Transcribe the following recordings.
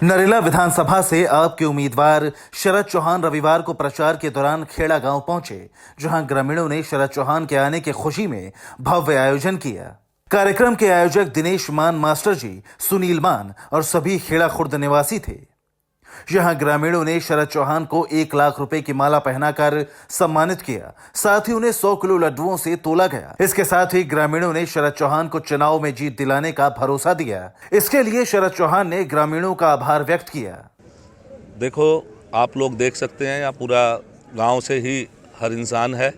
नरेला विधानसभा से आप के उम्मीदवार शरद चौहान रविवार को प्रचार के दौरान खेड़ा गांव पहुंचे, जहां ग्रामीणों ने शरद चौहान के आने की खुशी में भव्य आयोजन किया। कार्यक्रम के आयोजक दिनेश मान मास्टर जी, सुनील मान और सभी खेड़ा खुर्द निवासी थे। यहां ग्रामीणों ने शरद चौहान को 1 लाख रुपए की माला पहनाकर सम्मानित किया। साथ ही उन्हें 100 किलो लड्डुओं से तोला गया। इसके साथ ही ग्रामीणों ने शरद चौहान को चुनाव में जीत दिलाने का भरोसा दिया। इसके लिए शरद चौहान ने ग्रामीणों का आभार व्यक्त किया। देखो, आप लोग देख सकते हैं, यहाँ पूरा गांव से ही हर इंसान है,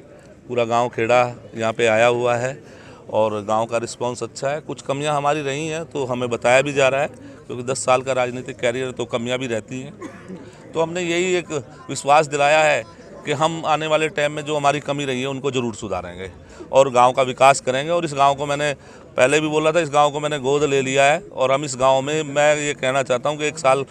पूरा गांव खेड़ा यहाँ पे आया हुआ है और गांव का रिस्पांस अच्छा है। कुछ कमियां हमारी रही हैं तो हमें बताया भी जा रहा है, क्योंकि 10 साल का राजनीतिक कैरियर तो कमियां भी रहती हैं। तो हमने यही एक विश्वास दिलाया है कि हम आने वाले टाइम में जो हमारी कमी रही है उनको ज़रूर सुधारेंगे और गांव का विकास करेंगे। और इस गांव को मैंने पहले भी बोला था, इस गांव को मैंने गोद ले लिया है और हम इस गांव में, मैं ये कहना चाहता हूं कि 1 साल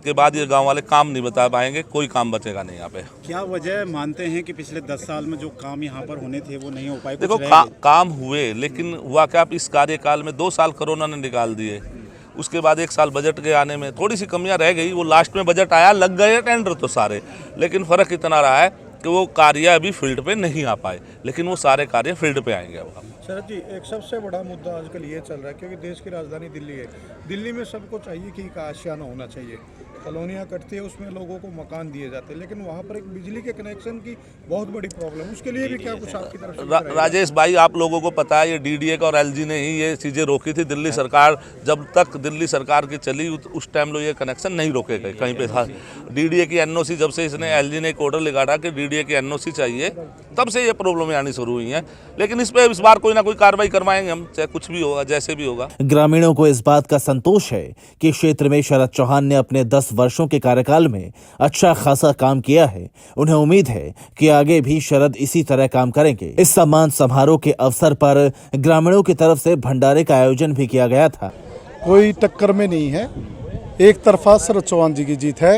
के बाद ये गांव वाले काम नहीं बता पाएंगे, कोई काम बचेगा नहीं यहाँ पे। क्या वजह मानते हैं कि पिछले 10 साल में जो काम यहाँ पर होने थे वो नहीं हो पाए? देखो, काम हुए, लेकिन हुआ क्या, आप इस कार्यकाल में 2 साल कोरोना ने निकाल दिए, उसके बाद 1 साल बजट के आने में थोड़ी सी कमियां रह गई। वो लास्ट में बजट आया, लग गए टेंडर तो सारे, लेकिन फ़र्क इतना रहा है कि वो कार्य अभी फील्ड पे नहीं आ पाए, लेकिन वो सारे कार्य फील्ड पे आएंगे। अब शरद जी, एक सबसे बड़ा मुद्दा आजकल ये चल रहा है, क्योंकि देश की राजधानी दिल्ली है। दिल्ली में सबको चाहिए कि एक आशियाना होना चाहिए, कॉलोनियाँ कटती है, उसमें लोगों को मकान दिए जाते हैं, लेकिन वहाँ पर एक बिजली के कनेक्शन की बहुत बड़ी प्रॉब्लम। उसके लिए भी क्या कुछ आपकी तरफ से? राजेश भाई, आप लोगों को पता है, ये डीडीए और एलजी ने ही ये चीज़ें रोकी थी। दिल्ली सरकार, जब तक दिल्ली सरकार की चली उस टाइम लोग ये कनेक्शन नहीं रोके गए कहीं पे था। डीडीए की एनओसी, जब से इसने एलजी ने एक ऑर्डर निकाला कि डीडीए की एनओसी चाहिए, तब से ये प्रॉब्लम आनी शुरू हुई है। लेकिन इस पे इस बार कोई ना कोई कार्रवाई करवाएंगे हम, चाहे कुछ भी होगा, जैसे भी होगा। ग्रामीणों को इस बात का संतोष है कि क्षेत्र में शरद चौहान ने अपने 10 वर्षों के कार्यकाल में अच्छा खासा काम किया है। उन्हें उम्मीद है कि आगे भी शरद इसी तरह काम करेंगे। इस सम्मान समारोह के अवसर पर ग्रामीणों की तरफ से भंडारे का आयोजन भी किया गया था। कोई टक्कर में नहीं है, एक तरफा शरद चौहान जी की जीत है।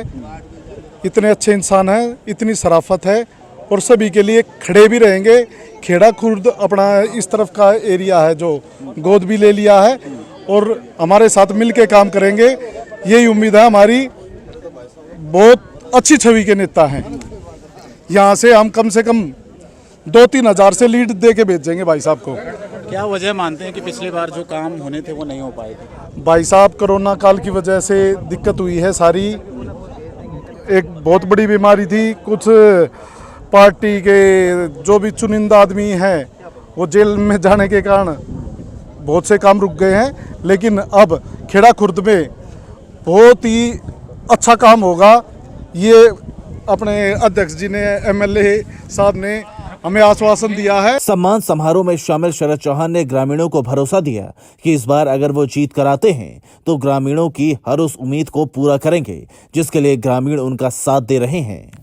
इतने अच्छे इंसान हैं, इतनी शराफत है और सभी के लिए खड़े भी रहेंगे। खेड़ा खुर्द अपना इस तरफ का एरिया है जो गोद भी ले लिया है और हमारे साथ मिलके काम करेंगे, यही उम्मीद है हमारी। बहुत अच्छी छवि के नेता हैं, यहाँ से हम कम से कम 2-3 हज़ार से लीड दे के भेजेंगे भाई साहब को। क्या वजह मानते हैं कि पिछली बार जो काम होने थे वो नहीं हो पाए थे? भाई साहब, कोरोना काल की वजह से दिक्कत हुई है सारी। एक बहुत बड़ी बीमारी थी, कुछ पार्टी के जो भी चुनिंदा आदमी हैं वो जेल में जाने के कारण बहुत से काम रुक गए हैं। लेकिन अब खेड़ा खुर्द में बहुत ही अच्छा काम होगा, ये अपने अध्यक्ष जी ने, एमएलए साहब ने हमें आश्वासन दिया है। सम्मान समारोह में शामिल शरद चौहान ने ग्रामीणों को भरोसा दिया कि इस बार अगर वो जीत कराते हैं तो ग्रामीणों की हर उस उम्मीद को पूरा करेंगे जिसके लिए ग्रामीण उनका साथ दे रहे हैं।